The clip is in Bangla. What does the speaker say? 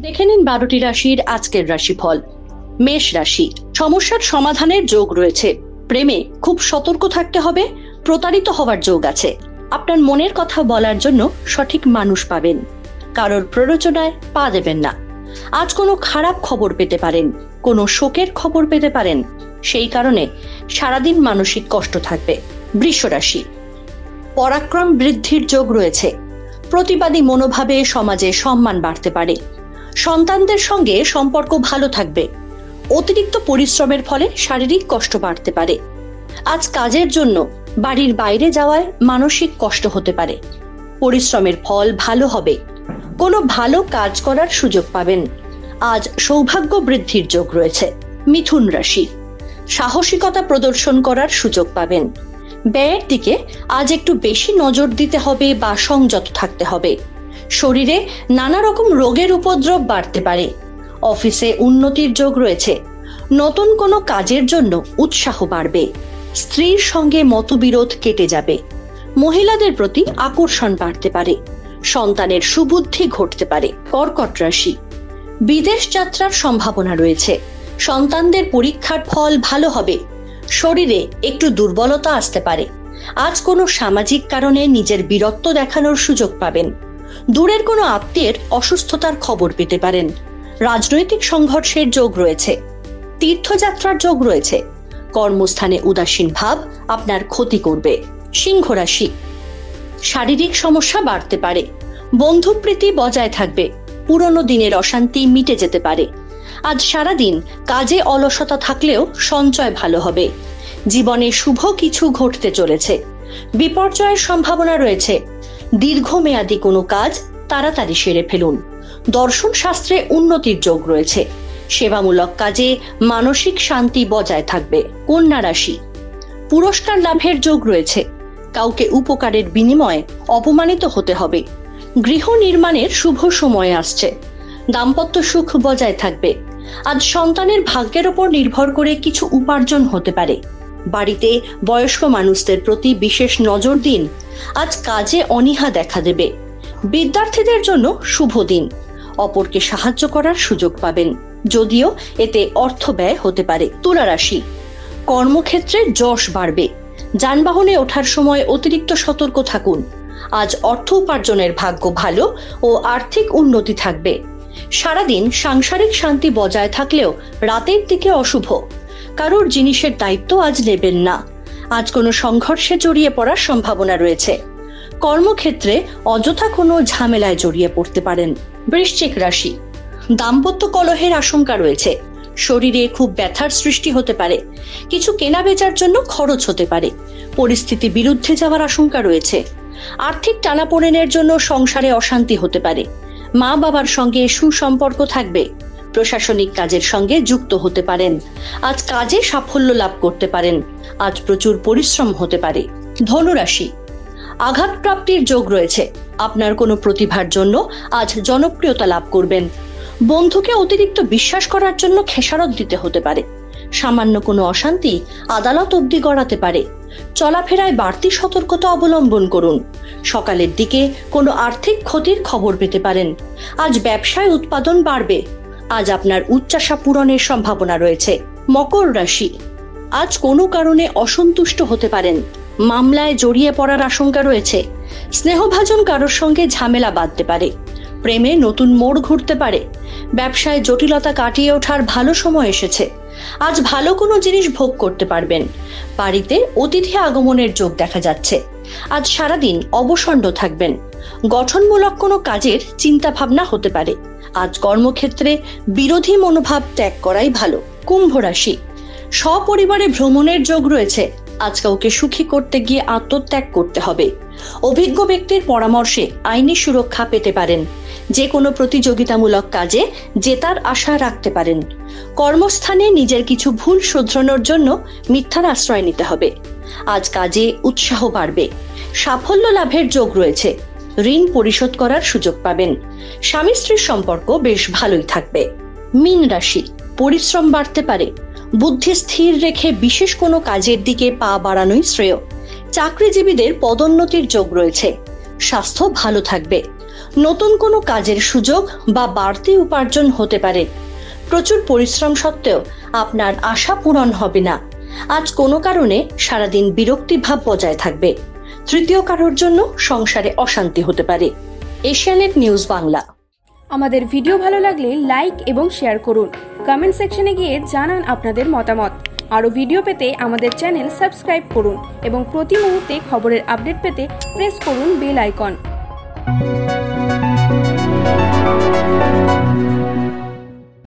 দেখে নিন 12টি রাশির আজকের রাশিফল। মেষ রাশি, সমস্যার সমাধানের যোগ রয়েছে। প্রেমে খুব সতর্ক থাকতে হবে, প্রতারিত হওয়ার যোগ আছে। আপনার মনের কথা বলার জন্য সঠিক মানুষ পাবেন। কারোর প্ররোচনায় পা দেবেন না। আজ কোনো খারাপ খবর পেতে পারেন, কোনো শোকের খবর পেতে পারেন। সেই কারণে সারাদিন মানসিক কষ্ট থাকবে। বৃষ রাশি, পরাক্রম বৃদ্ধির যোগ রয়েছে। প্রতিবাদী মনোভাবে সমাজে সম্মান বাড়তে পারে। সন্তানদের সঙ্গে সম্পর্ক ভালো থাকবে। অতিরিক্ত পরিশ্রমের ফলে শারীরিক কষ্ট বাড়তে পারে। আজ কাজের জন্য বাড়ির বাইরে যাওয়ায় মানসিক কষ্ট হতে পারে। পরিশ্রমের ফল ভালো হবে। কোনো ভালো কাজ করার সুযোগ পাবেন। আজ সৌভাগ্য বৃদ্ধির যোগ রয়েছে। মিথুন রাশি, সাহসিকতা প্রদর্শন করার সুযোগ পাবেন। ব্যয়ের দিকে আজ একটু বেশি নজর দিতে হবে বা সংযত থাকতে হবে। শরীরে নানা রকম রোগের উপদ্রব বাড়তে পারে। অফিসে উন্নতির যোগ রয়েছে। নতুন কোনো কাজের জন্য উৎসাহ বাড়বে। স্ত্রীর সঙ্গে মতবিরোধ কেটে যাবে। মহিলাদের প্রতি আকর্ষণ বাড়তে পারে। সন্তানের সুবুদ্ধি ঘটতে পারে। কর্কট রাশি, বিদেশ যাত্রার সম্ভাবনা রয়েছে। সন্তানদের পরীক্ষার ফল ভালো হবে। শরীরে একটু দুর্বলতা আসতে পারে। আজ কোনো সামাজিক কারণে নিজের বীরত্ব দেখানোর সুযোগ পাবেন। দূরের কোনো আত্মীয়ের অসুস্থতার খবর পেতে পারেন। রাজনৈতিক সংঘর্ষের যোগ রয়েছে। তীর্থযাত্রার যোগ রয়েছে। কর্মস্থানে উদাসীন ভাব আপনার ক্ষতি করবে। সিংহ রাশি, শারীরিক সমস্যা বাড়তে পারে। বন্ধুপ্রীতি বজায় থাকবে। পুরনো দিনের অশান্তি মিটে যেতে পারে। আজ সারাদিন কাজে অলসতা থাকলেও সঞ্চয় ভালো হবে। জীবনে শুভ কিছু ঘটতে চলেছে। বিপর্যয়ের সম্ভাবনা রয়েছে। দীর্ঘমেয়াদী কোনো কাজ তাড়াতাড়ি সেরে ফেলুন। দর্শন শাস্ত্রে উন্নতির যোগ রয়েছে। সেবামূলক কাজে মানসিক শান্তি বজায় থাকবে। কন্যা রাশি, পুরস্কার লাভের যোগ রয়েছে। কাউকে উপকারের বিনিময়ে অপমানিত হতে হবে। গৃহ নির্মাণের শুভ সময় আসছে। দাম্পত্য সুখ বজায় থাকবে। আজ সন্তানের ভাগ্যের ওপর নির্ভর করে কিছু উপার্জন হতে পারে। বাড়িতে বয়স্ক মানুষদের প্রতি বিশেষ নজর দিন। আজ কাজে অনীহা দেখা দেবে। বিদ্যার্থীদের জন্য শুভ দিন। অপরকে সাহায্য করার সুযোগ পাবেন, যদিও এতে অর্থ ব্যয় হতে পারে। তুলা রাশি, কর্মক্ষেত্রে যশ বাড়বে। যানবাহনে ওঠার সময় অতিরিক্ত সতর্ক থাকুন। আজ অর্থ উপার্জনের ভাগ্য ভালো ও আর্থিক উন্নতি থাকবে। সারাদিন সাংসারিক শান্তি বজায় থাকলেও রাতের দিকে অশুভ। কারোর জিনিসের দায়িত্ব আজ নেবেন না। আজ কোনো সংঘর্ষে জড়িয়ে পড়ার সম্ভাবনা রয়েছে। কর্মক্ষেত্রে অযথা কোনো ঝামেলায় জড়িয়ে পড়তে পারেন। বৃশ্চিক রাশি, দাম্পত্য কলহের আশঙ্কা রয়েছে। শরীরে খুব ব্যথার সৃষ্টি হতে পারে। কিছু কেনা বেচার জন্য খরচ হতে পারে। পরিস্থিতি বিরুদ্ধে যাওয়ার আশঙ্কা রয়েছে। আর্থিক টানাপোড়েনের জন্য সংসারে অশান্তি হতে পারে। মা বাবার সঙ্গে সুসম্পর্ক থাকবে। প্রশাসনিক কাজের সঙ্গে যুক্ত হতে পারেন। আজ কাজে সাফল্য লাভ করতে পারেন। আজ প্রচুর পরিশ্রম হতে পারে। ধনু রাশি, আঘাতপ্রাপ্তির যোগ রয়েছে। আপনার কোনো প্রতিভার জন্য আজ জনপ্রিয়তা লাভ করবেন। বন্ধুকে অতিরিক্ত বিশ্বাস করার জন্য খেসারত দিতে হতে পারে। সামান্য কোনো অশান্তি আদালত অবধি গড়াতে পারে। চলাফেরায় বাড়তি সতর্কতা অবলম্বন করুন। সকালের দিকে কোনো আর্থিক ক্ষতির খবর পেতে পারেন। আজ ব্যবসায় উৎপাদন বাড়বে। আজ আপনার উচ্চাশা পূরণের সম্ভাবনা রয়েছে। মকর রাশি, আজ কোনো কারণে অসন্তুষ্ট হতে পারেন। মামলায় জড়িয়ে পড়ার আশঙ্কা রয়েছে। স্নেহভাজন কারোর সঙ্গে ঝামেলা বাঁধতে পারে। প্রেমে নতুন মোড় ঘুরতে পারে। ব্যবসায় জটিলতা কাটিয়ে ওঠার ভালো সময় এসেছে। আজ ভালো কোনো জিনিস ভোগ করতে পারবেন। বাড়িতে অতিথি আগমনের যোগ দেখা যাচ্ছে। আজ সারাদিন অবসন্ন থাকবেন। গঠনমূলক কোনো কাজের চিন্তা ভাবনা হতে পারে। আজ কর্মক্ষেত্রে বিরোধী মনোভাব ত্যাগ করাই ভালো। কুম্ভ রাশি, সপরিবারে ভ্রমণের যোগ রয়েছে। আজ কাউকে সুখী করতে গিয়ে আত্মত্যাগ করতে হবে। অভিজ্ঞ ব্যক্তির পরামর্শে আইনি সুরক্ষা পেতে পারেন। যে কোনো প্রতিযোগিতামূলক কাজে জেতার আশা রাখতে পারেন। কর্মস্থানে নিজের কিছু ভুল শুধরানোর জন্য মিথ্যার আশ্রয় নিতে হবে। আজ কাজে উৎসাহ বাড়বে। সাফল্য লাভের যোগ রয়েছে। ঋণ পরিশোধ করার সুযোগ পাবেন। স্বামী স্ত্রীর সম্পর্ক বেশ ভালোই থাকবে। মীন রাশি, পরিশ্রম বাড়তে পারে। বুদ্ধি স্থির রেখে বিশেষ কোনো কাজের দিকে পা বাড়ানোই শ্রেয়। চাকরিজীবীদের পদোন্নতির যোগ রয়েছে। স্বাস্থ্য ভালো থাকবে। নতুন কোনো কাজের সুযোগ বা বাড়তি উপার্জন হতে পারে। প্রচুর পরিশ্রম সত্ত্বেও আপনার আশা পূরণ হবে না। আজ কোনো কারণে সারাদিন বিরক্তি ভাব বজায় থাকবে। তৃতীয় কারোর জন্য সংসারে অশান্তি হতে পারে। এশিয়ানেট নিউজ বাংলা। আমাদের ভিডিও ভালো লাগলে লাইক এবং শেয়ার করুন। কমেন্ট সেকশনে গিয়ে জানান আপনাদের মতামত। আরও ভিডিও পেতে আমাদের চ্যানেল সাবস্ক্রাইব করুন এবং প্রতি মুহূর্তে খবরের আপডেট পেতে প্রেস করুন বেল আইকন।